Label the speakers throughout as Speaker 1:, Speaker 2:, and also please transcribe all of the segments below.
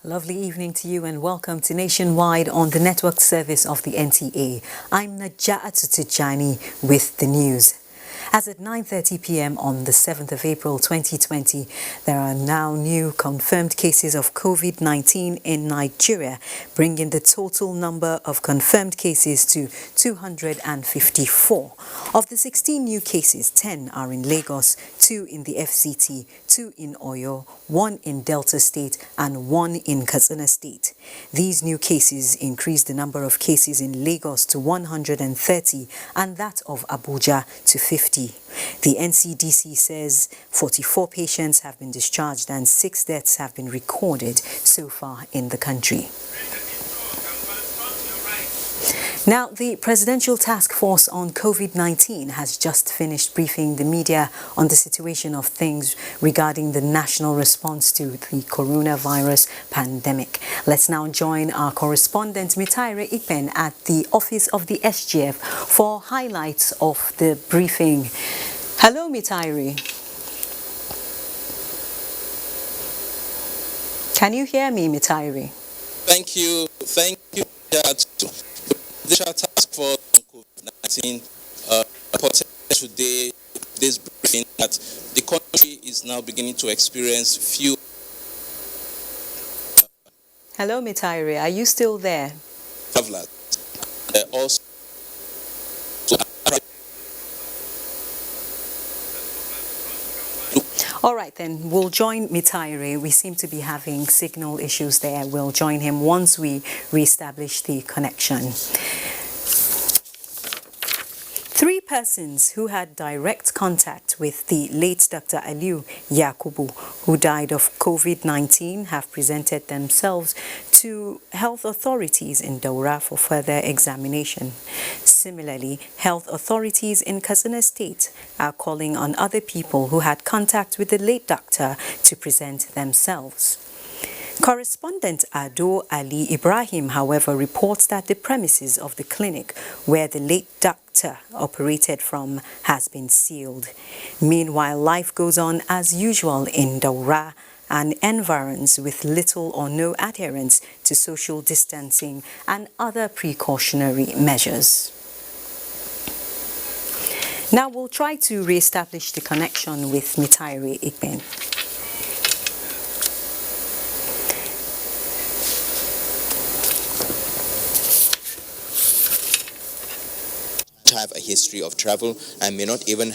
Speaker 1: Lovely evening to you and welcome to Nationwide on the network service of the NTA. I'm Najat Tijani with the news. As at 9:30 p.m. on the 7th of April 2020, there are now new confirmed cases of COVID-19 in Nigeria, bringing the total number of confirmed cases to 254. Of the 16 new cases, 10 are in Lagos, 2 in the FCT, 2 in Oyo, 1 in Delta State, and 1 in Katsina State. These new cases increase the number of cases in Lagos to 130 and that of Abuja to 50. The NCDC says 44 patients have been discharged and 6 deaths have been recorded so far in the country. Now, the Presidential Task Force on COVID-19 has just finished briefing the media on the situation of things regarding the national response to the coronavirus pandemic. Let's now join our correspondent Mitaire Ikpen at the office of the SGF for highlights of the briefing. Hello, Mitaire. Can you hear me, Mitaire?
Speaker 2: Thank you. The Task Force on COVID-19 reported today this briefing that the country is now beginning to experience few.
Speaker 1: Hello, Mitaire. Are you still there?
Speaker 2: Travelers. Also.
Speaker 1: All right, then we'll join Mitaire. We seem to be having signal issues there. We'll join him once we reestablish the connection. 3 persons who had direct contact with the late Dr. Aliu Yakubu, who died of COVID-19, have presented themselves to health authorities in Daura for further examination. Similarly, health authorities in Katsina State are calling on other people who had contact with the late doctor to present themselves. Correspondent Ado Ali Ibrahim, however, reports that the premises of the clinic where the late doctor operated from has been sealed. Meanwhile, life goes on as usual in Daura and environs with little or no adherence to social distancing and other precautionary measures. Now we'll try to re-establish the connection with Mitaire Ikpen.
Speaker 2: Have a history of travel and may not even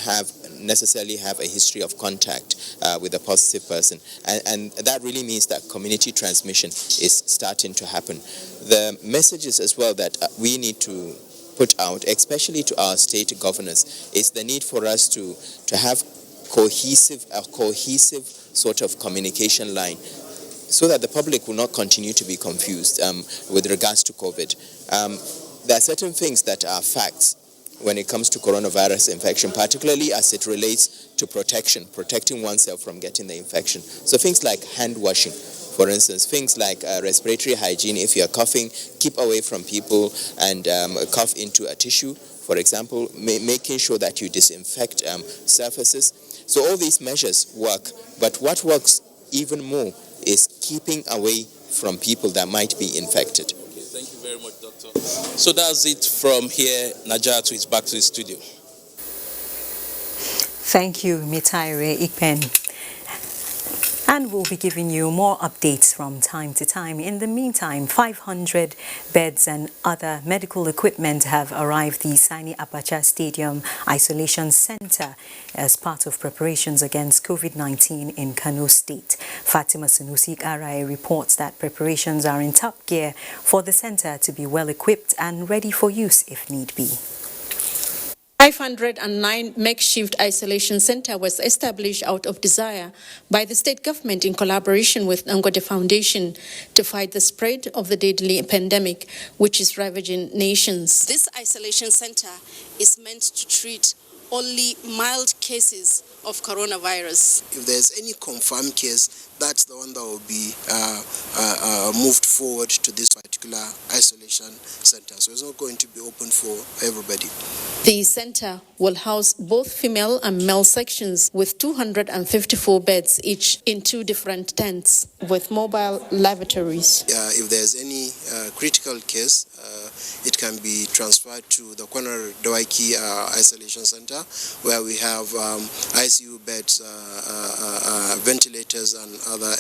Speaker 2: necessarily have a history of contact with a positive person, and that really means that community transmission is starting to happen. The message is as well that we need to put out, especially to our state governors, is the need for us to have a cohesive sort of communication line, so that the public will not continue to be confused with regards to COVID. There are certain things that are facts when it comes to coronavirus infection, particularly as it relates to protecting oneself from getting the infection. So things like hand washing, for instance, things like respiratory hygiene. If you're coughing, keep away from people and cough into a tissue, for example, making sure that you disinfect surfaces. So all these measures work, but what works even more is keeping away from people that might be infected.
Speaker 3: Thank you very much, Doctor. So that's it from here. Najatu is back to the studio.
Speaker 1: Thank you, Mitaire Ikpen. And we'll be giving you more updates from time to time. In the meantime, 500 beds and other medical equipment have arrived the Sani Abacha Stadium Isolation Center as part of preparations against COVID-19 in Kano State. Fatima Sanusi Arai reports that preparations are in top gear for the center to be well equipped and ready for use if need be.
Speaker 4: 509 makeshift isolation center was established out of desire by the state government in collaboration with Ngode Foundation to fight the spread of the deadly pandemic which is ravaging nations. This isolation center is meant to treat only mild cases of coronavirus.
Speaker 5: If there's any confirmed case, that's the one that will be moved forward to this particular isolation center. So it's not going to be open for everybody.
Speaker 4: The center will house both female and male sections with 254 beds each in 2 different tents with mobile lavatories.
Speaker 5: If there's any critical case, it can be transferred to the Kwara Dawaiki Isolation Center, where we have ICU beds, ventilators, and other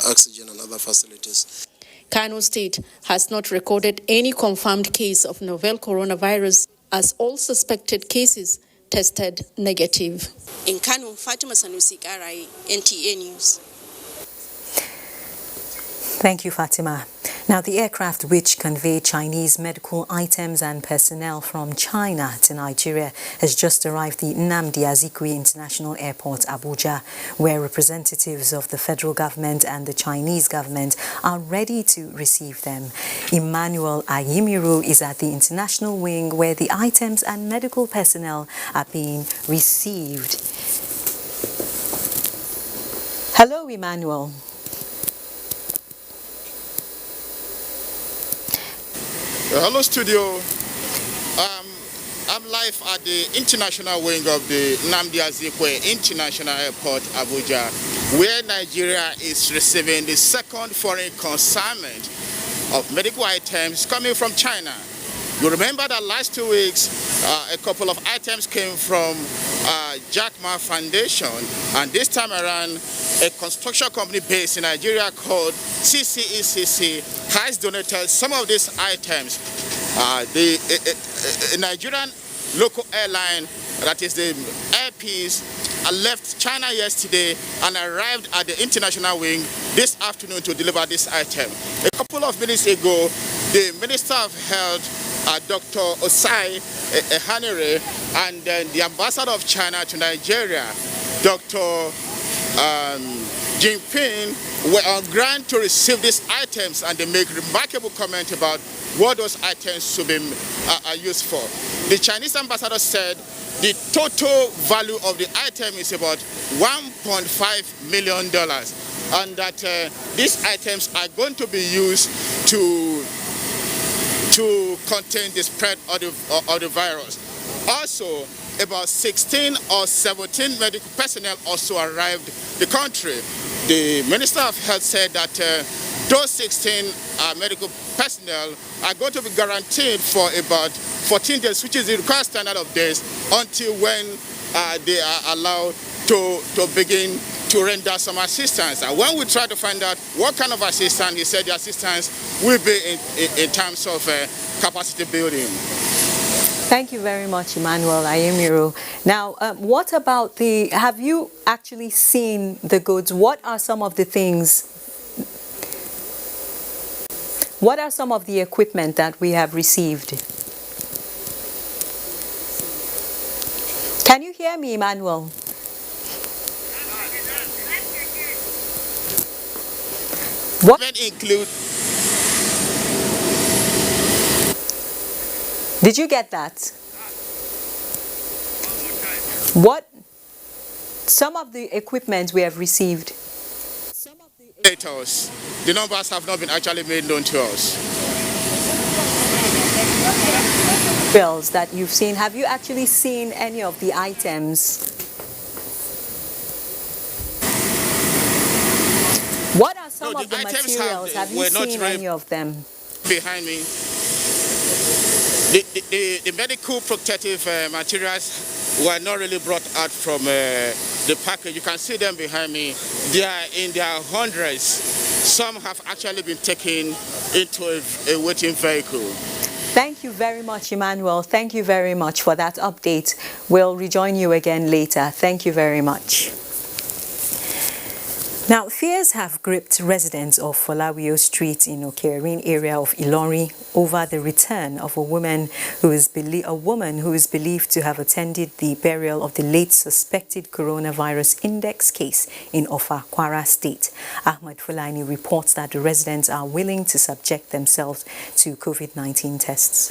Speaker 5: oxygen and other facilities.
Speaker 4: Kano State has not recorded any confirmed case of novel coronavirus, as all suspected cases tested negative.
Speaker 6: In Kano, Fatima Sanusi Karai, NTA News.
Speaker 1: Thank you, Fatima. Now, the aircraft which conveyed Chinese medical items and personnel from China to Nigeria has just arrived at the Nnamdi Azikiwe International Airport, Abuja, where representatives of the federal government and the Chinese government are ready to receive them. Emmanuel Ayimiru is at the international wing where the items and medical personnel are being received. Hello, Emmanuel.
Speaker 7: Hello, studio. I'm live at the international wing of the Nnamdi Azikiwe International Airport, Abuja, where Nigeria is receiving the second foreign consignment of medical items coming from China. You remember that last 2 weeks, a couple of items came from Jack Ma Foundation, and this time around, a construction company based in Nigeria called CCECC has donated some of these items. The Nigerian local airline, that is the Air Peace, left China yesterday and arrived at the international wing this afternoon to deliver this item. A couple of minutes ago, the Minister of Health, Dr. Osai Ehanire, and then the ambassador of China to Nigeria, Dr. Jinping, were on ground to receive these items, and they make remarkable comment about what those items should be used for. The Chinese ambassador said the total value of the item is about $1.5 million, and that these items are going to be used to contain the spread of the virus. Also, about 16 or 17 medical personnel also arrived the country. The Minister of Health said that those 16 medical personnel are going to be guaranteed for about 14 days, which is the required standard of days, until when they are allowed to begin to render some assistance. And when we try to find out what kind of assistance, he said the assistance will be in terms of capacity building.
Speaker 1: Thank you very much, Emmanuel Ayimiru. Now, what about have you actually seen the goods? What are some of the things, what are some of the equipment that we have received? Can you hear me, Emmanuel? What
Speaker 7: include?
Speaker 1: Did you get that? What some of the equipment we have received?
Speaker 7: The numbers have not been actually made known to us.
Speaker 1: Bills that you've seen. Have you actually seen any of the items? What are some of the materials? Have you seen any of them?
Speaker 7: Behind me. The medical protective materials were not really brought out from the package. You can see them behind me. They are in their hundreds. Some have actually been taken into a waiting vehicle.
Speaker 1: Thank you very much, Emmanuel. Thank you very much for that update. We'll rejoin you again later. Thank you very much. Now, fears have gripped residents of Folawio Street in Okerin area of Ilori over the return of a woman who is believed to have attended the burial of the late suspected coronavirus index case in Ofa, Kwara State. Ahmed Fulani reports that the residents are willing to subject themselves to COVID-19 tests.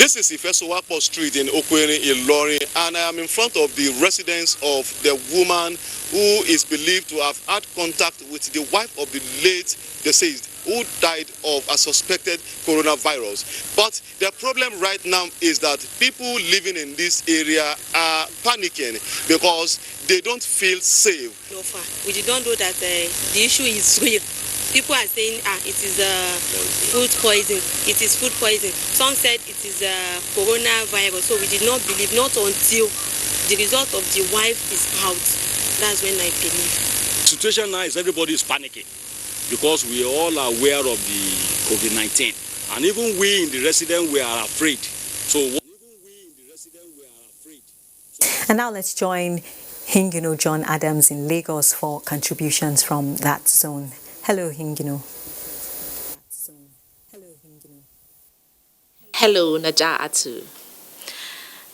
Speaker 8: This is Ifesowapo Street in Okwere, Ilorin, and I am in front of the residence of the woman who is believed to have had contact with the wife of the late deceased, who died of a suspected coronavirus. But the problem right now is that people living in this area are panicking because they don't feel safe.
Speaker 6: So far, we did not know that the issue is real. People are saying, it is food poison. It is food poison. Some said it is coronavirus. So we did not believe, not until the result of the wife is out. That's when I believe.
Speaker 9: The situation now is everybody is panicking because we all are aware of the COVID-19. And even we in the residence, we are afraid.
Speaker 1: And now let's join Hingino John Adams in Lagos for contributions from that zone. Hello, Hingino.
Speaker 10: Hello, Naja'atu.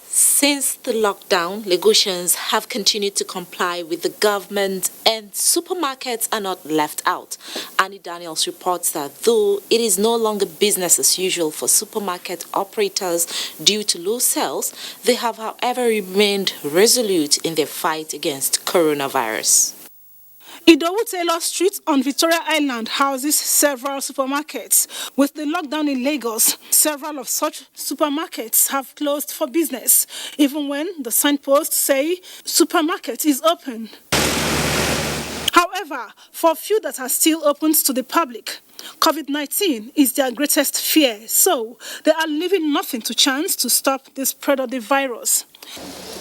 Speaker 10: Since the lockdown, Lagosians have continued to comply with the government and supermarkets are not left out. Annie Daniels reports that though it is no longer business as usual for supermarket operators due to low sales, they have, however, remained resolute in their fight against coronavirus.
Speaker 11: Idowu Taylor Street on Victoria Island houses several supermarkets. With the lockdown in Lagos, several of such supermarkets have closed for business, even when the signposts say supermarket is open. However, for few that are still open to the public, COVID-19 is their greatest fear, so they are leaving nothing to chance to stop the spread of the virus.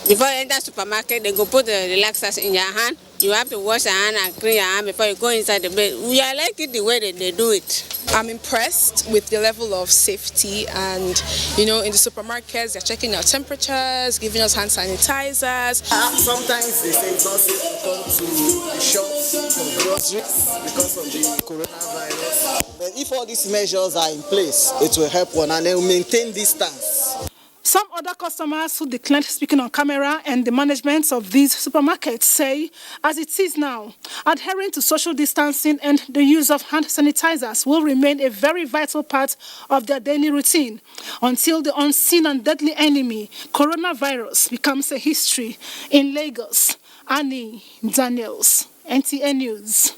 Speaker 6: Before you enter supermarket, they go put the relaxers in your hand. You have to wash your hand and clean your hand before you go inside the bed. We are liking the way that they do it.
Speaker 12: I'm impressed with the level of safety, and in the supermarkets they're checking our temperatures, giving us hand sanitizers.
Speaker 13: Sometimes they say it's not safe to come to the shops for groceries because of the coronavirus. But if all these measures are in place, it will help one, and they will maintain distance.
Speaker 11: Some other customers who declined speaking on camera and the management of these supermarkets say, as it is now, adhering to social distancing and the use of hand sanitizers will remain a very vital part of their daily routine until the unseen and deadly enemy, coronavirus, becomes a history. In Lagos, Annie Daniels, NTA News.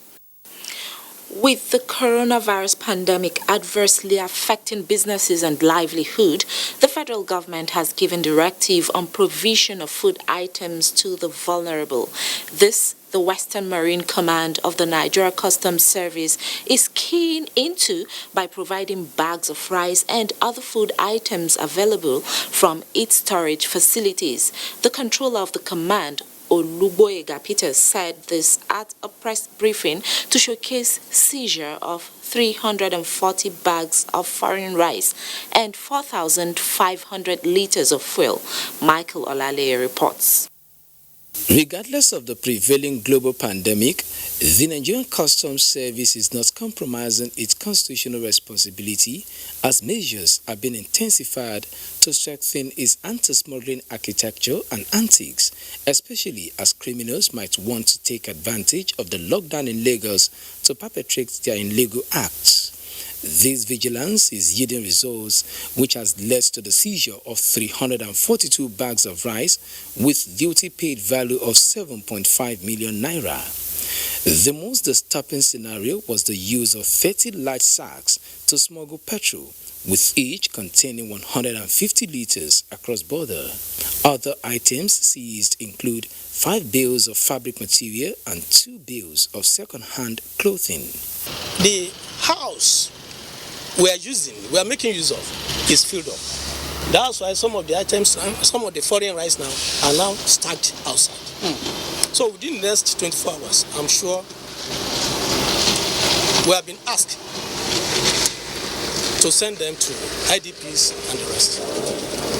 Speaker 10: With the coronavirus pandemic adversely affecting businesses and livelihood, the federal government has given directive on provision of food items to the vulnerable. This, the Western Marine Command of the Nigeria Customs Service is keen into by providing bags of rice and other food items available from its storage facilities. The controller of the command, Oluboyega Peter, said this at a press briefing to showcase seizure of 340 bags of foreign rice and 4,500 liters of fuel. Michael Olale reports.
Speaker 14: Regardless of the prevailing global pandemic, the Nigerian Customs Service is not compromising its constitutional responsibility as measures are being intensified to strengthen its anti-smuggling architecture and antics, especially as criminals might want to take advantage of the lockdown in Lagos to perpetrate their illegal acts. This vigilance is yielding results, which has led to the seizure of 342 bags of rice with duty paid value of 7.5 million naira. The most disturbing scenario was the use of 30 large sacks to smuggle petrol, with each containing 150 liters across border. Other items seized include 5 bales of fabric material and 2 bales of second-hand clothing.
Speaker 3: The house we are making use of is filled up. That's why some of the items, some of the foreign rice now are now stacked outside. So within the next 24 hours, I'm sure we have been asked to send them to IDPs and the rest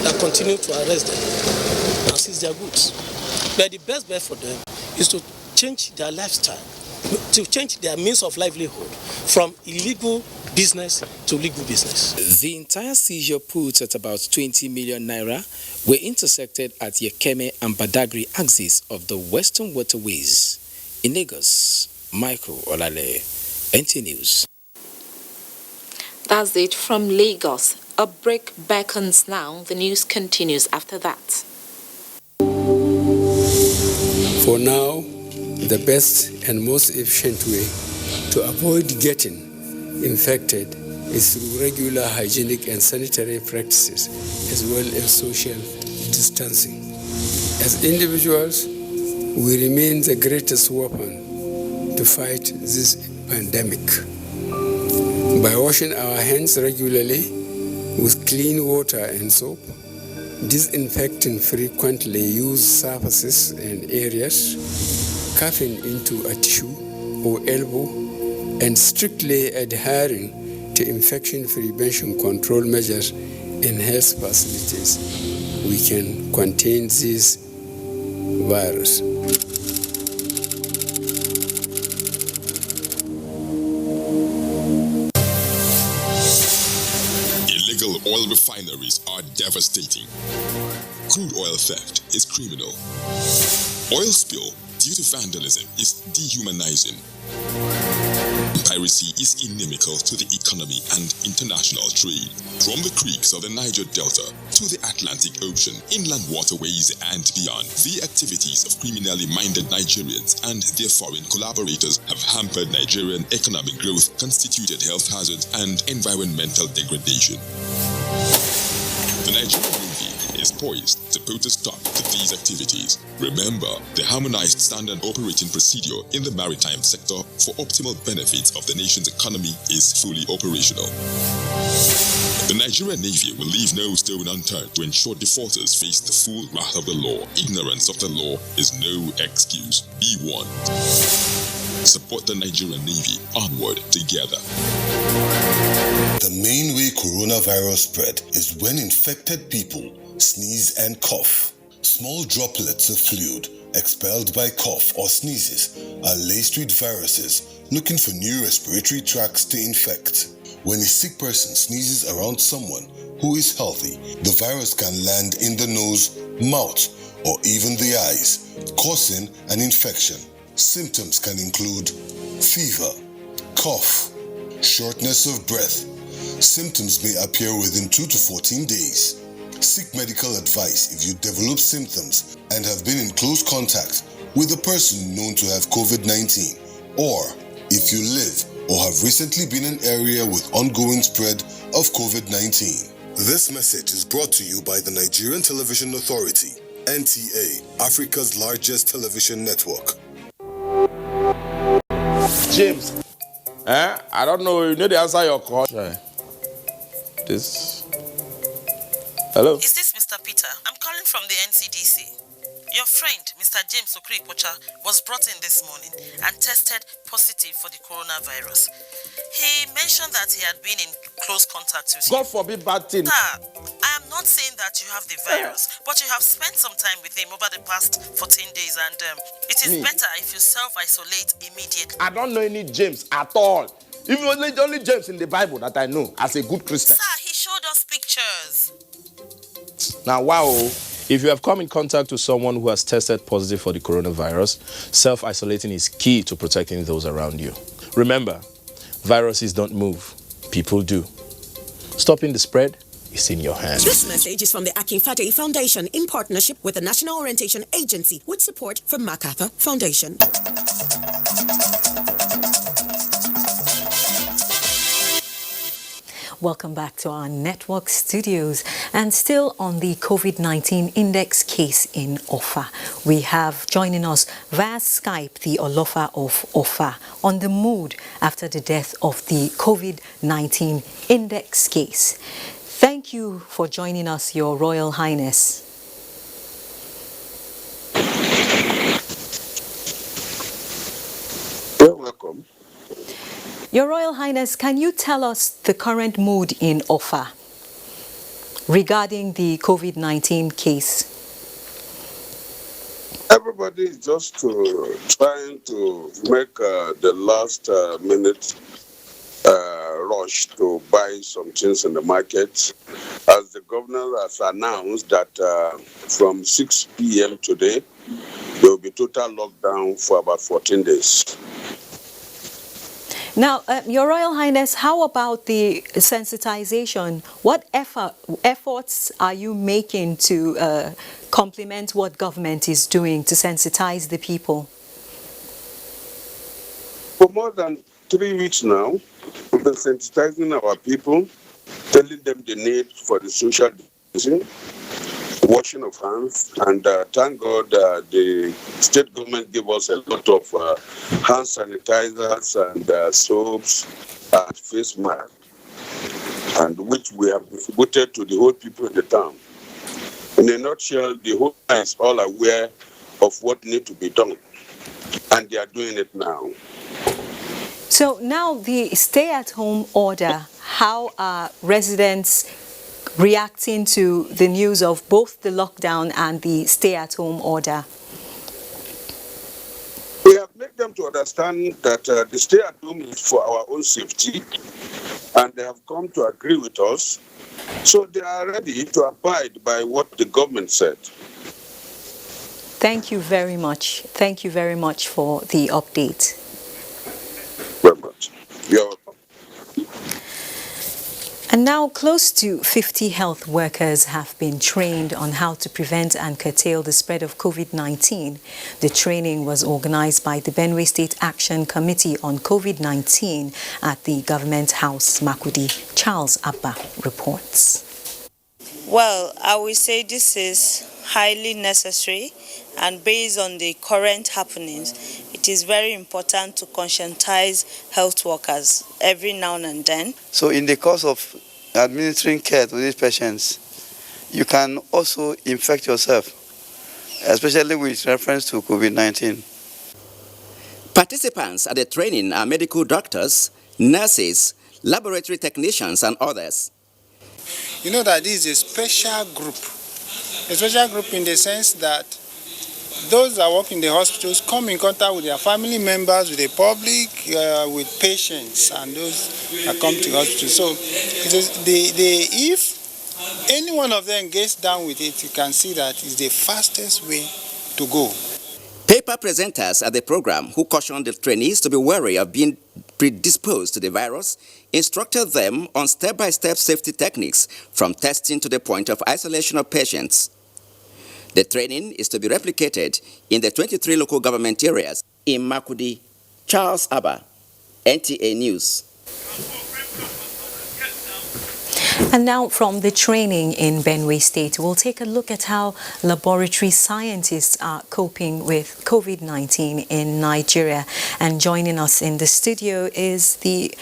Speaker 3: that continue to arrest them and seize their goods. But the best bet for them is to change their lifestyle, to change their means of livelihood from illegal business to legal business.
Speaker 14: The entire seizure put at about 20 million naira were intersected at Yekeme and Badagry axis of the Western Waterways. In Lagos, Michael Olale, NTA News.
Speaker 10: That's it from Lagos. A break beckons now. The news continues after that.
Speaker 15: For now, the best and most efficient way to avoid getting infected is through regular hygienic and sanitary practices, as well as social distancing. As individuals, we remain the greatest weapon to fight this pandemic. By washing our hands regularly with clean water and soap, disinfecting frequently used surfaces and areas, coughing into a tissue or elbow, and strictly adhering to infection prevention control measures in health facilities, we can contain this virus.
Speaker 16: Illegal oil refineries are devastating. Crude oil theft is criminal. Oil spill due to vandalism is dehumanizing. Piracy is inimical to the economy and international trade. From the creeks of the Niger Delta to the Atlantic Ocean, inland waterways and beyond, the activities of criminally minded Nigerians and their foreign collaborators have hampered Nigerian economic growth, constituted health hazards, and environmental degradation. The Nigerian Navy is poised to put a stop to these activities. Remember, the harmonized standard operating procedure in the maritime sector for optimal benefits of the nation's economy is fully operational. The Nigerian Navy will leave no stone unturned to ensure defaulters face the full wrath of the law. Ignorance of the law is no excuse. Be one. Support the Nigerian Navy. Onward together.
Speaker 17: The main way coronavirus spread is when infected people sneeze and cough. Small droplets of fluid expelled by cough or sneezes are laced with viruses looking for new respiratory tracts to infect. When a sick person sneezes around someone who is healthy, the virus can land in the nose, mouth, or even the eyes, causing an infection. Symptoms can include fever, cough, shortness of breath. Symptoms may appear within 2 to 14 days. Seek medical advice if you develop symptoms and have been in close contact with a person known to have COVID-19, or if you live or have recently been in an area with ongoing spread of COVID-19. This message is brought to you by the Nigerian Television Authority, NTA, Africa's largest television network.
Speaker 18: James, I don't know, you need to answer your call. This. Hello?
Speaker 19: Is this Mr. Peter? I'm calling from the NCDC. Your friend, Mr. James Okripocha, was brought in this morning and tested positive for the coronavirus. He mentioned that he had been in close contact with you.
Speaker 18: God forbid bad thing.
Speaker 19: Sir, I am not saying that you have the virus, but you have spent some time with him over the past 14 days, and it is better if you self-isolate immediately.
Speaker 18: I don't know any James at all. Even only James in the Bible that I know as a good Christian.
Speaker 19: Sir, he showed us pictures.
Speaker 20: Now, wow, if you have come in contact with someone who has tested positive for the coronavirus, self-isolating is key to protecting those around you. Remember, viruses don't move, people do. Stopping the spread is in your hands.
Speaker 21: This message is from the Akinfade Foundation in partnership with the National Orientation Agency with support from MacArthur Foundation.
Speaker 1: Welcome back to our network studios, and still on the COVID-19 index case in Offa. We have joining us via Skype the Olofa of Offa on the mood after the death of the COVID-19 index case. Thank you for joining us, Your Royal Highness.
Speaker 22: You're welcome.
Speaker 1: Your Royal Highness, can you tell us the current mood in Offa regarding the COVID-19 case?
Speaker 22: Everybody is just trying to make the last minute rush to buy some things in the market, as the governor has announced that from 6 p.m. today, there will be total lockdown for about 14 days.
Speaker 1: Now, Your Royal Highness, how about the sensitization? What efforts are you making to complement what government is doing to sensitize the people?
Speaker 22: For more than 3 weeks now, we've been sensitizing our people, telling them the need for the social distancing, washing of hands, and thank God the state government gave us a lot of hand sanitizers and soaps and face masks, and which we have distributed to the whole people in the town. In a nutshell, the whole town is all aware of what needs to be done, and they are doing it now.
Speaker 1: So now the stay-at-home order, how are residents reacting to the news of both the lockdown and the stay-at-home order?
Speaker 22: We have made them to understand that the stay-at-home is for our own safety, and they have come to agree with us. So they are ready to abide by what the government said.
Speaker 1: Thank you very much. Thank you very much for the update.
Speaker 22: Very much. You're welcome.
Speaker 1: And now close to 50 health workers have been trained on how to prevent and curtail the spread of COVID-19. The training was organized by the Benue State Action Committee on COVID-19 at the Government House, Makurdi. Charles Abba reports.
Speaker 2: Well, I will say this is highly necessary, and based on the current happenings, it is very important to conscientize health workers every now and then.
Speaker 5: So in the course of administering care to these patients, you can also infect yourself, especially with reference to COVID-19.
Speaker 23: Participants at the training are medical doctors, nurses, laboratory technicians, and others.
Speaker 24: You know that this is a special group in the sense that those that work in the hospitals come in contact with their family members, with the public, with patients, and those that come to the hospital. So if any one of them gets down with it, you can see that it's the fastest way to go.
Speaker 23: Paper presenters at the program who cautioned the trainees to be wary of being predisposed to the virus instructed them on step-by-step safety techniques from testing to the point of isolation of patients. The training is to be replicated in the 23 local government areas. In Makurdi, Charles Abba, NTA News.
Speaker 1: And now from the training in Benue State, we'll take a look at how laboratory scientists are coping with COVID-19 in Nigeria. And joining us in the studio is the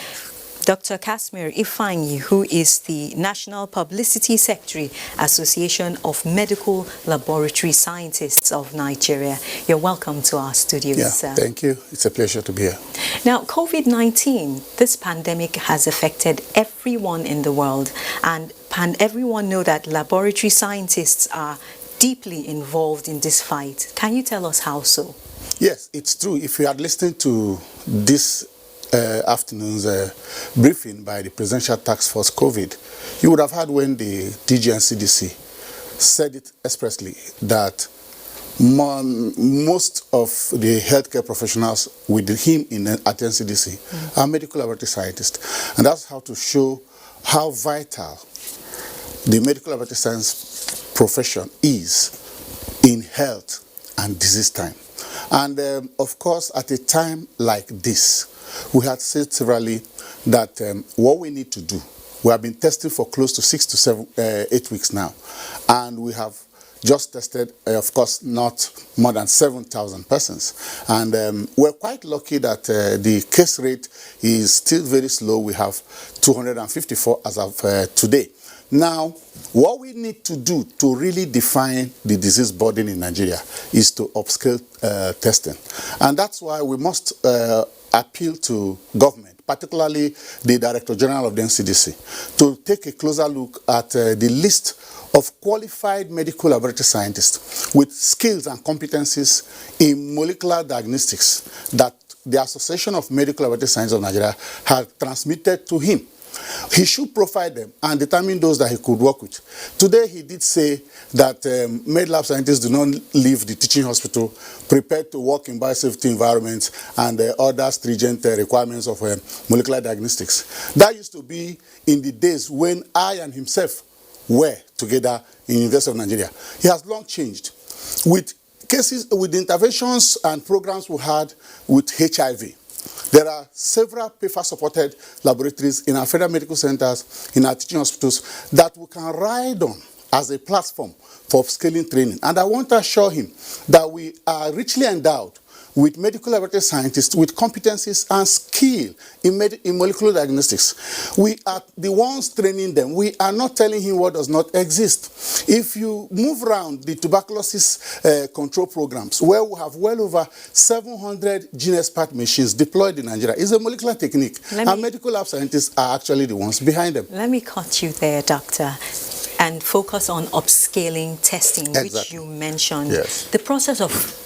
Speaker 1: Dr. Kasmir Ifanyi, who is the National Publicity Secretary, Association of Medical Laboratory Scientists of Nigeria. You're welcome to our studio, sir.
Speaker 25: Thank you. It's a pleasure to be here.
Speaker 1: Now, COVID-19, this pandemic has affected everyone in the world, and everyone know that laboratory scientists are deeply involved in this fight. Can you tell us how so?
Speaker 25: Yes, it's true. If you had listened to this afternoon's briefing by the Presidential Task Force COVID, you would have heard when the DG and CDC said it expressly that most of the healthcare professionals with him at NCDC are medical laboratory scientists. And that's how to show how vital the medical laboratory science profession is in health and disease time. And of course, at a time like this, we had said severally that what we need to do, we have been testing for close to 6 to 8 weeks now, and we have just tested, of course, not more than 7,000 persons. And we're quite lucky that the case rate is still very slow. We have 254 as of today. Now, what we need to do to really define the disease burden in Nigeria is to upscale testing. And that's why we must appeal to government, particularly the Director General of the NCDC, to take a closer look at the list of qualified medical laboratory scientists with skills and competencies in molecular diagnostics that the Association of Medical Laboratory Scientists of Nigeria has transmitted to him. He should profile them and determine those that he could work with. Today, he did say that med lab scientists do not leave the teaching hospital prepared to work in biosafety environments and other stringent requirements of molecular diagnostics. That used to be in the days when I and himself were together in University of Nigeria. He has long changed. With cases, with the interventions and programs we had with HIV, there are several PFAS-supported laboratories in our federal medical centers, in our teaching hospitals, that we can ride on as a platform for upscaling training. And I want to assure him that we are richly endowed with medical laboratory scientists with competencies and skill in molecular diagnostics. We are the ones training them. We are not telling him what does not exist. If you move around the tuberculosis control programs, where we have well over 700 gene expert machines deployed in Nigeria, it's a molecular technique. And medical lab scientists are actually the ones behind them.
Speaker 1: Let me cut you there, Doctor, and focus on upscaling testing, which you mentioned.
Speaker 25: Yes.
Speaker 1: The process of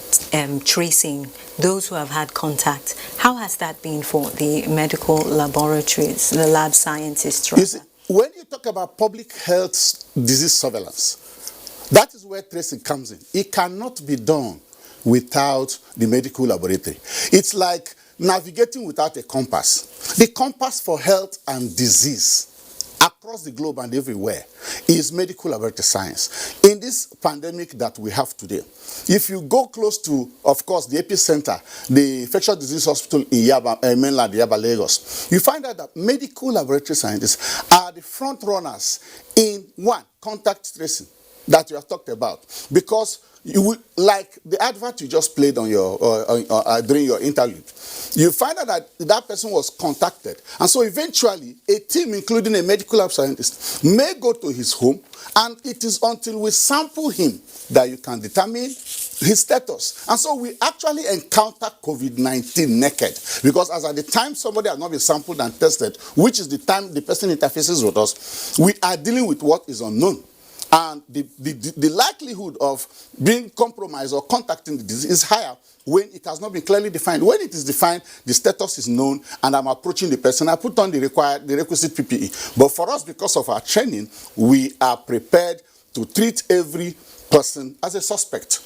Speaker 1: tracing those who have had contact, how has that been for the medical laboratories, the lab scientists?
Speaker 25: You see, when you talk about public health disease surveillance, that is where tracing comes in. It cannot be done without the medical laboratory. It's like navigating without a compass. The compass for health and disease across the globe and everywhere is medical laboratory science. In this pandemic that we have today, if you go close to, of course, the epicenter, the infectious disease hospital in mainland Yaba, Lagos, you find out that medical laboratory scientists are the front runners in one, contact tracing that you have talked about. Because you will, like the advert you just played on your during your interlude, you find out that that person was contacted, and so eventually a team, including a medical lab scientist, may go to his home, and it is until we sample him that you can determine his status. And so we actually encounter COVID-19 naked, because as at the time somebody has not been sampled and tested, which is the time the person interfaces with us, we are dealing with what is unknown. And the likelihood of being compromised or contacting the disease is higher when it has not been clearly defined. When it is defined, the status is known, and I'm approaching the person, I put on the requisite PPE. But for us, because of our training, we are prepared to treat every person as a suspect.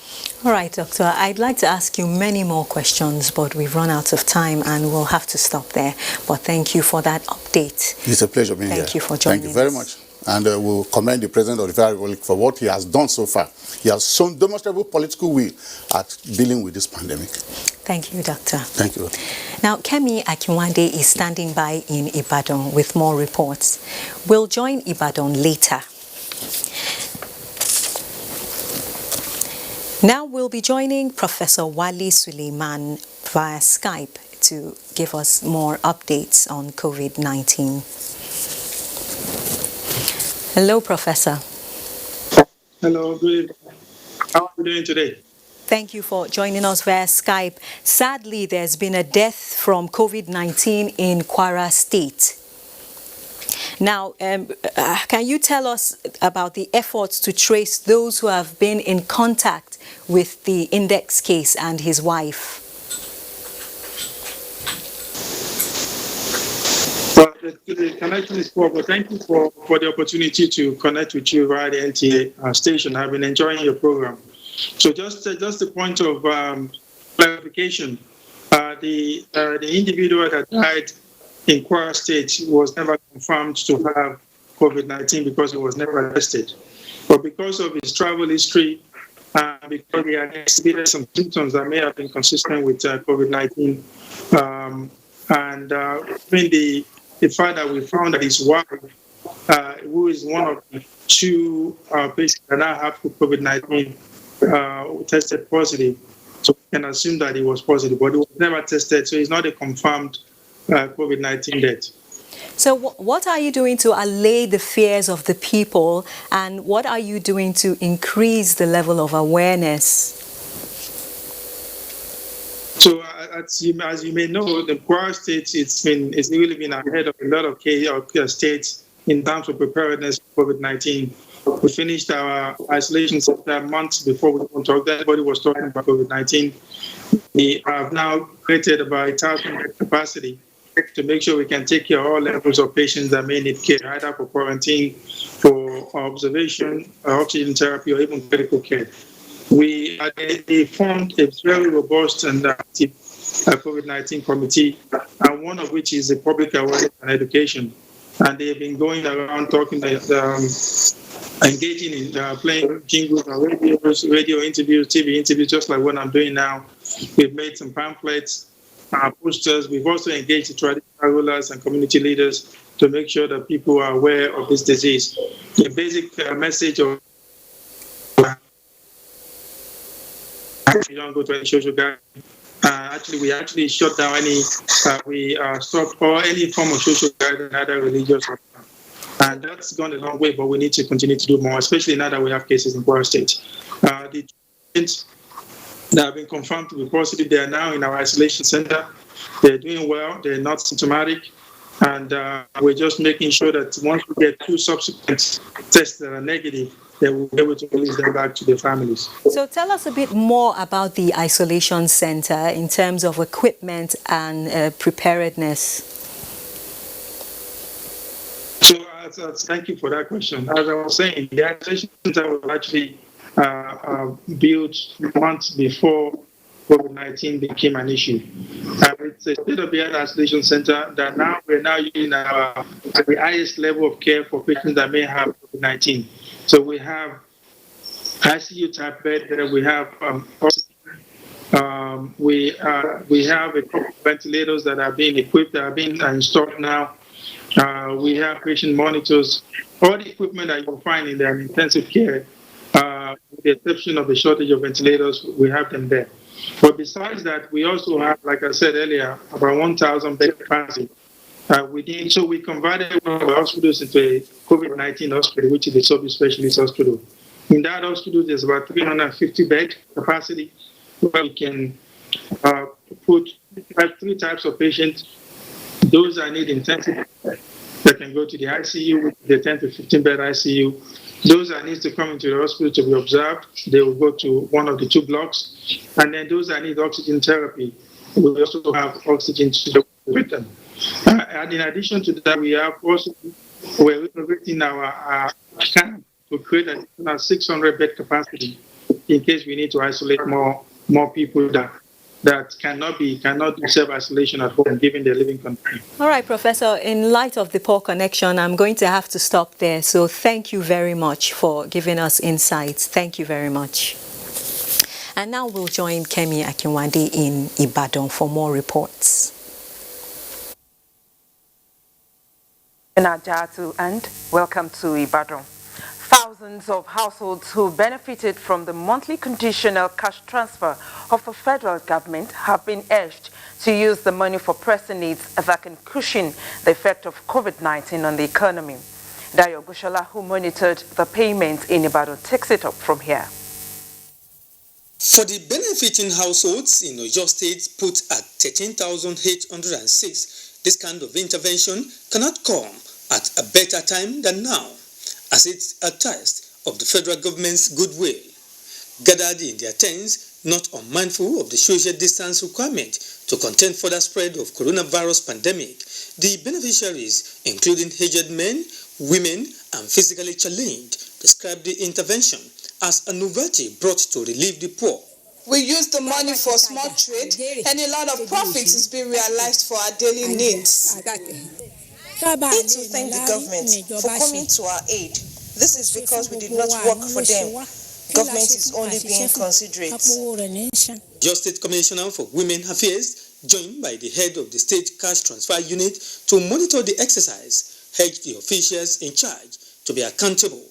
Speaker 1: All right, Doctor, I'd like to ask you many more questions, but we've run out of time and we'll have to stop there. But thank you for that update.
Speaker 25: It's a pleasure being here.
Speaker 1: Thank you for joining us.
Speaker 25: Thank you very much. And we'll commend the President of the Federal Republic for what he has done so far. He has shown demonstrable political will at dealing with this pandemic.
Speaker 1: Thank you, Doctor.
Speaker 25: Thank you.
Speaker 1: Now, Kemi Akinwande is standing by in Ibadan with more reports. We'll join Ibadan later. Now we'll be joining Professor Wali Suleiman via Skype to give us more updates on COVID-19. Hello, Professor.
Speaker 4: Hello, good evening. How are you doing today?
Speaker 1: Thank you for joining us via Skype. Sadly, there's been a death from COVID-19 in Kwara State. Now, can you tell us about the efforts to trace those who have been in contact with the index case and his wife?
Speaker 4: Well, the connection is poor, but thank you for the opportunity to connect with you via the NTA station. I've been enjoying your program. So just a point of clarification, the individual that died in Kwara State was never confirmed to have COVID-19 because he was never arrested. But because of his travel history, because he had exhibited some symptoms that may have been consistent with COVID-19, and even the fact that we found that his wife, who is one of the two patients that now have COVID-19, tested positive. So we can assume that he was positive, but he was never tested, so he's not a confirmed COVID-19 death.
Speaker 1: So what are you doing to allay the fears of the people, and what are you doing to increase the level of awareness?
Speaker 4: So as you may know, the Kwara State it's really been ahead of a lot of states in terms of preparedness for COVID-19. We finished our isolation center months before we even talked. Everybody was talking about COVID-19. We have now created about 1,000 capacity to make sure we can take care of all levels of patients that may need care, either for quarantine, for observation, oxygen therapy, or even critical care. They formed a very robust and active COVID-19 committee, and one of which is the public awareness and education. And they've been going around talking, engaging in playing jingles on radio interviews, TV interviews, just like what I'm doing now. We've made some pamphlets, posters. We've also engaged the traditional rulers and community leaders to make sure that people are aware of this disease. The basic message of you don't go to any social gathering. We actually shut down we stopped all any form of social gathering, either religious or and that's gone a long way, but we need to continue to do more, especially now that we have cases in Kwara State. The patients that have been confirmed to be positive, they are now in our isolation center. They're doing well, they're not symptomatic, and we're just making sure that once we get 2 subsequent tests that are negative, they will be able to release them back to their families.
Speaker 1: So tell us a bit more about the isolation center in terms of equipment and preparedness.
Speaker 4: So thank you for that question. As I was saying, the isolation center was actually built months before COVID-19 became an issue. It's a state-of-the-art isolation center that we're now using at the highest level of care for patients that may have COVID-19. So we have ICU type bed there. We have we have a couple of ventilators that are being equipped, that are being installed now. We have patient monitors. All the equipment that you'll find in the intensive care, with the exception of the shortage of ventilators, we have them there. But besides that, we also have, like I said earlier, about 1,000 bed capacity. So we converted one of our hospitals into a COVID-19 hospital, which is a sub-specialist hospital. In that hospital, there's about 350 bed capacity, where we can put 3 types of patients. Those that need intensive care, they can go to the ICU, the 10 to 15 bed ICU. Those that need to come into the hospital to be observed, they will go to one of the 2 blocks. And then those that need oxygen therapy, we also have oxygen with them. And in addition to that, we're renovating our camp to create an additional 600 bed capacity in case we need to isolate more people that cannot do self-isolation at home, given their living condition.
Speaker 1: All right, Professor, in light of the poor connection, I'm going to have to stop there. So thank you very much for giving us insights. Thank you very much. And now we'll join Kemi Akinwande in Ibadan for more reports.
Speaker 6: Najatu and welcome to Ibadan. Thousands of households who benefited from the monthly conditional cash transfer of the federal government have been urged to use the money for pressing needs that can cushion the effect of COVID-19 on the economy. Dayo Gushola, who monitored the payments in Ibadan, takes it up from here.
Speaker 7: For the benefiting households in Oyo State put at 13,806, this kind of intervention cannot come at a better time than now, as it's a test of the federal government's goodwill. Gathered in their tents, not unmindful of the social distance requirement to contain further spread of coronavirus pandemic, the beneficiaries, including aged men, women, and physically challenged, described the intervention as a novelty brought to relieve the poor.
Speaker 8: We use the money for small trade, and a lot of profits is being realized for our daily needs.
Speaker 9: We need to thank the government for coming to our aid. This is because we did not work for them. Government is only being considerate.
Speaker 7: Oyo State Commissioner for Women Affairs, joined by the head of the State Cash Transfer Unit to monitor the exercise, urged the officials in charge to be accountable.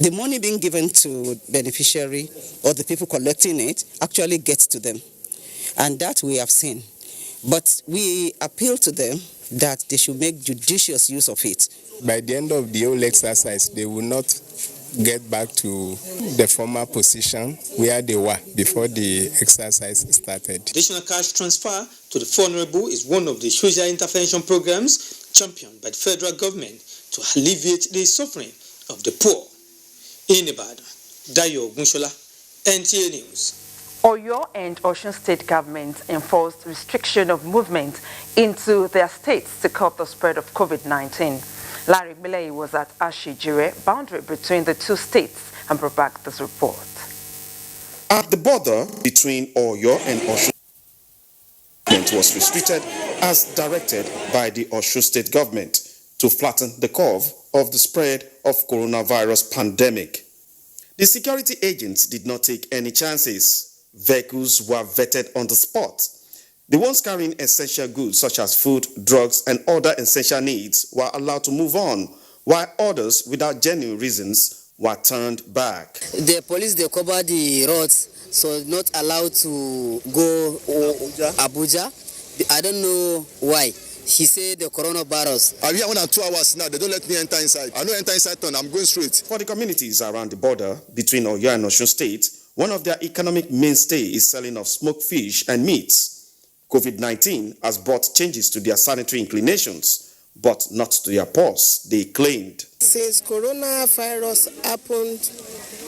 Speaker 12: The money being given to beneficiary or the people collecting it actually gets to them, and that we have seen. But we appeal to them that they should make judicious use of it.
Speaker 26: By the end of the whole exercise, they will not get back to the former position where they were before the exercise started.
Speaker 7: Additional cash transfer to the vulnerable is one of the social intervention programs championed by the federal government to alleviate the suffering of the poor. In Ibadan, Dayo Gushola, NTA News.
Speaker 6: Oyo and Osun State governments enforced restriction of movement into their states to curb the spread of COVID-19. Larry Milley was at Ashijire, boundary between the two states, and brought back this report.
Speaker 3: At the border between Oyo and Osun, was restricted as directed by the Osun State government to flatten the curve of the spread of coronavirus pandemic. The security agents did not take any chances. Vehicles were vetted on the spot. The ones carrying essential goods such as food, drugs, and other essential needs were allowed to move on, while others, without genuine reasons, were turned back.
Speaker 10: The police, they cover the roads, so not allowed to go Abuja. I don't know why. He said the coronavirus. I'm here 1 and 2 hours now. They don't let me enter inside. I don't enter inside town. I'm going straight.
Speaker 3: For the communities around the border between Oyo and Osun State, one of their economic mainstay is selling of smoked fish and meats. COVID-19 has brought changes to their sanitary inclinations, but not to their purse, they claimed.
Speaker 11: Since coronavirus happened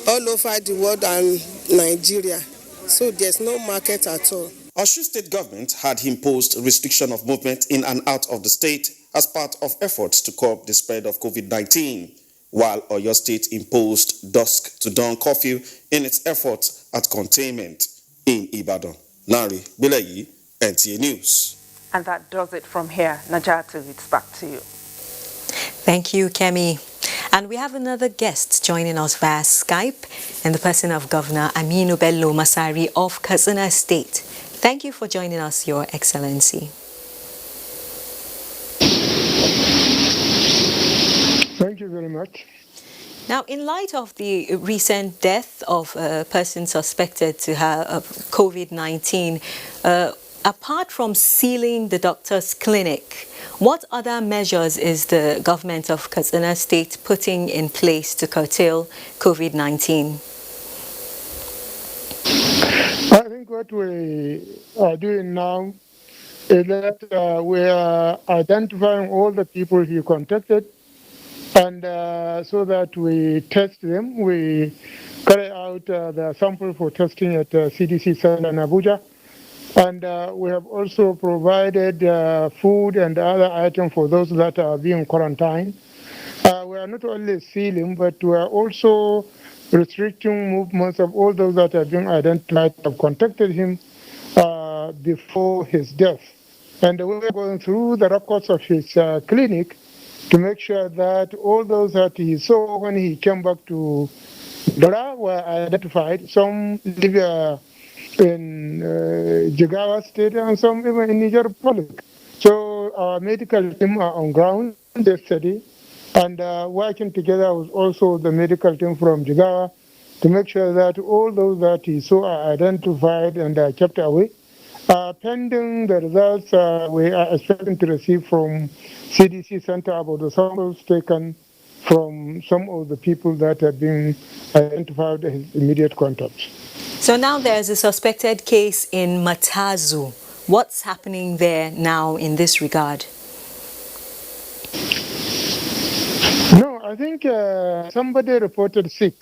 Speaker 11: all over the world and Nigeria, so there's no market at all.
Speaker 3: Osun State government had imposed restriction of movement in and out of the state as part of efforts to curb the spread of COVID-19, while Oyo State imposed dusk to dawn curfew in its efforts at containment. In Ibadan, Larry Bileyi, NTA News.
Speaker 6: And that does it from here. Najatu, it's back to you.
Speaker 1: Thank you, Kemi. And we have another guest joining us via Skype, in the person of Governor Aminu Bello Masari of Katsina State. Thank you for joining us, Your Excellency.
Speaker 13: Thank you very much.
Speaker 1: Now, in light of the recent death of a person suspected to have COVID-19, apart from sealing the doctor's clinic, what other measures is the government of Katsina State putting in place to curtail COVID-19?
Speaker 13: I think what we are doing now is that we are identifying all the people he contacted, and so that we test them. We carry out the sample for testing at CDC Center in Abuja. And we have also provided food and other items for those that are being quarantined. We are not only sealing, but we are also restricting movements of all those that have been identified have contacted him before his death. And we are going through the records of his clinic to make sure that all those that he saw when he came back to Dora were identified. Some live in Jigawa State and some even in Niger Republic. So our medical team are on ground yesterday and working together with also the medical team from Jigawa to make sure that all those that he saw are identified and are kept away. Pending the results we are expecting to receive from CDC Center about the samples taken from some of the people that have been identified as immediate contacts.
Speaker 1: So now there's a suspected case in Matazu. What's happening there now in this regard?
Speaker 13: No, I think somebody reported sick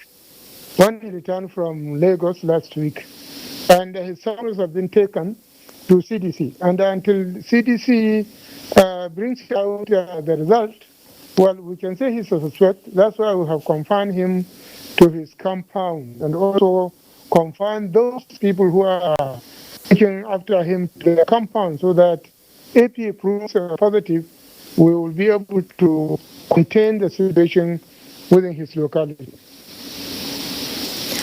Speaker 13: when he returned from Lagos last week, and his samples have been taken to CDC. And until CDC brings out the result, well, we can say he's a suspect. That's why we have confined him to his compound and also confined those people who are looking after him to the compound so that if he proves positive, we will be able to contain the situation within his locality.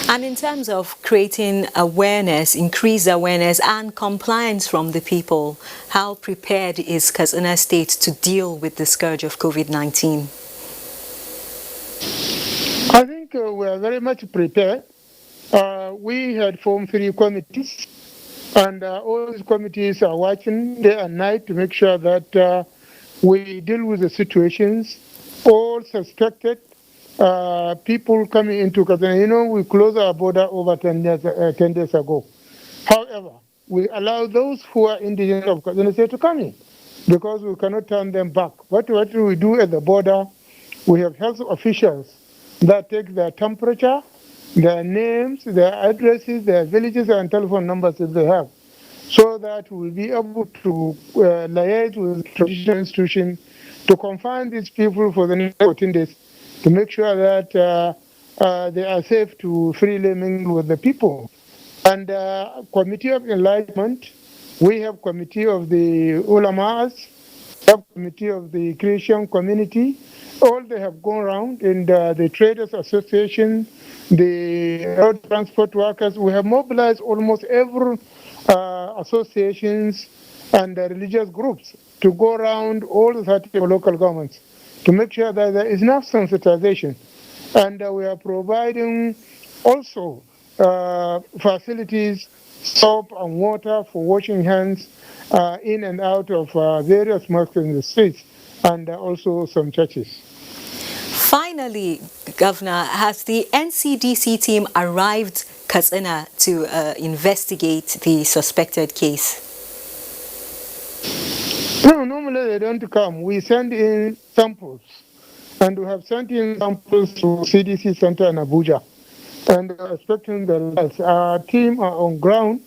Speaker 1: And in terms of creating awareness, increased awareness and compliance from the people, how prepared is Katsina State to deal with the scourge of COVID-19?
Speaker 13: I think we are very much prepared. We had formed 3 committees, and all these committees are working day and night to make sure that we deal with the situations. All suspected people coming into Katsina. You know, we closed our border over 10 days ago. However, we allow those who are indigenous of Katsina State to come in because we cannot turn them back. What we do at the border, we have health officials that take their temperature, their names, their addresses, their villages and telephone numbers if they have, so that we'll be able to liaise with traditional institutions to confine these people for the next 14 days to make sure that they are safe to freely mingle with the people. And Committee of Enlightenment, we have Committee of the Ulamas, we have Committee of the Christian community. All they have gone around in the Traders Association, the road transport workers. We have mobilized almost every associations and religious groups to go around all the 30 local governments to make sure that there is enough sensitization. And we are providing also facilities, soap and water for washing hands in and out of various mosques in the streets, and also some churches.
Speaker 1: Finally, Governor, has the NCDC team arrived Katsina to investigate the suspected case?
Speaker 13: No, normally they don't come. We send in samples, and we have sent in samples to CDC Center in Abuja, and expecting the results. Our team are on ground,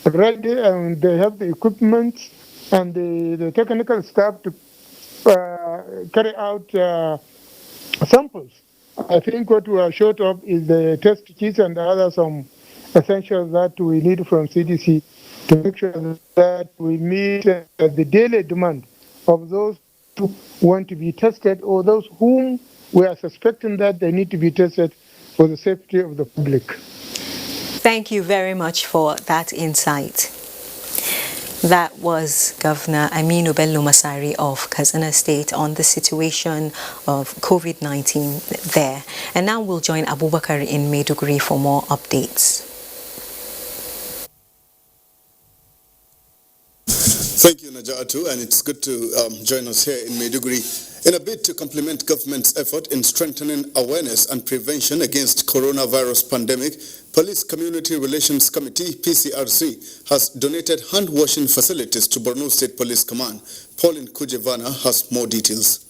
Speaker 13: ready, and they have the equipment and the technical staff to carry out samples. I think what we are short of is the test kits and other some essentials that we need from CDC to make sure that we meet the daily demand of those who want to be tested or those whom we are suspecting that they need to be tested for the safety of the public.
Speaker 1: Thank you very much for that insight. That was Governor Aminu Bello Masari of Katsina State on the situation of COVID-19 there. And now we'll join Abubakar in Maiduguri for more updates.
Speaker 14: Thank you, Najatu, and it's good to join us here in Maiduguri. In a bid to complement government's effort in strengthening awareness and prevention against coronavirus pandemic, Police Community Relations Committee, PCRC, has donated hand-washing facilities to Borno State Police Command. Pauline Kujevana has more details.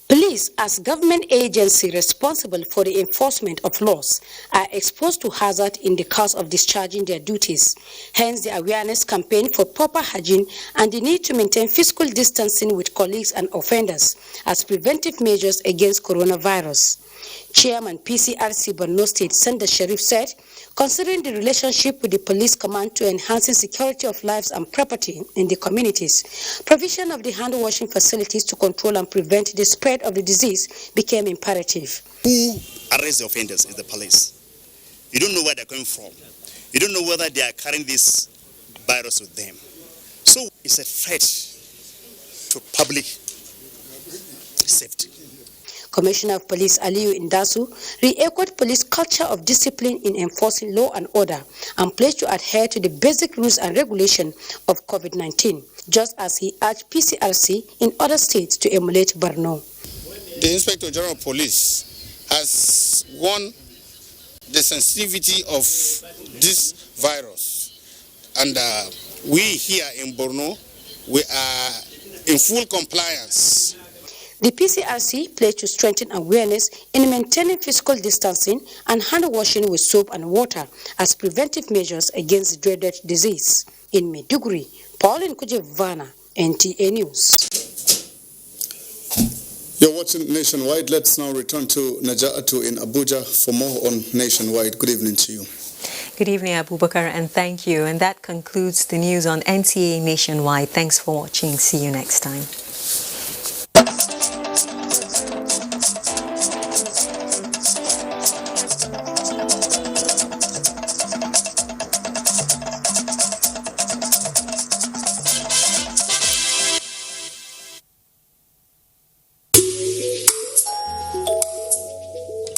Speaker 15: Police, as government agency responsible for the enforcement of laws, are exposed to hazard in the course of discharging their duties. Hence, the awareness campaign for proper hygiene and the need to maintain physical distancing with colleagues and offenders as preventive measures against coronavirus. Chairman PCRC Borno State, Sanda Sharif, said, considering the relationship with the police command to enhancing security of lives and property in the communities, provision of the hand-washing facilities to control and prevent the spread of the disease became imperative.
Speaker 16: Who arrests the offenders is the police. You don't know where they're coming from. You don't know whether they are carrying this virus with them. So it's a threat to public safety.
Speaker 15: Commissioner of Police Aliyu Indasu re-echoed police culture of discipline in enforcing law and order and pledged to adhere to the basic rules and regulation of COVID-19, just as he urged PCRC in other states to emulate Borno.
Speaker 16: The Inspector General of Police has warned the sensitivity of this virus, and we here in Borno, we are in full compliance.
Speaker 15: The PCRC pledged to strengthen awareness in maintaining physical distancing and hand washing with soap and water as preventive measures against the dreaded disease. In Maiduguri, Pauline Kujevana, NTA News.
Speaker 14: You're watching Nationwide. Let's now return to Najatu in Abuja for more on Nationwide. Good evening to you.
Speaker 1: Good evening, Abubakar, and thank you. And that concludes the news on NTA Nationwide. Thanks for watching. See you next time.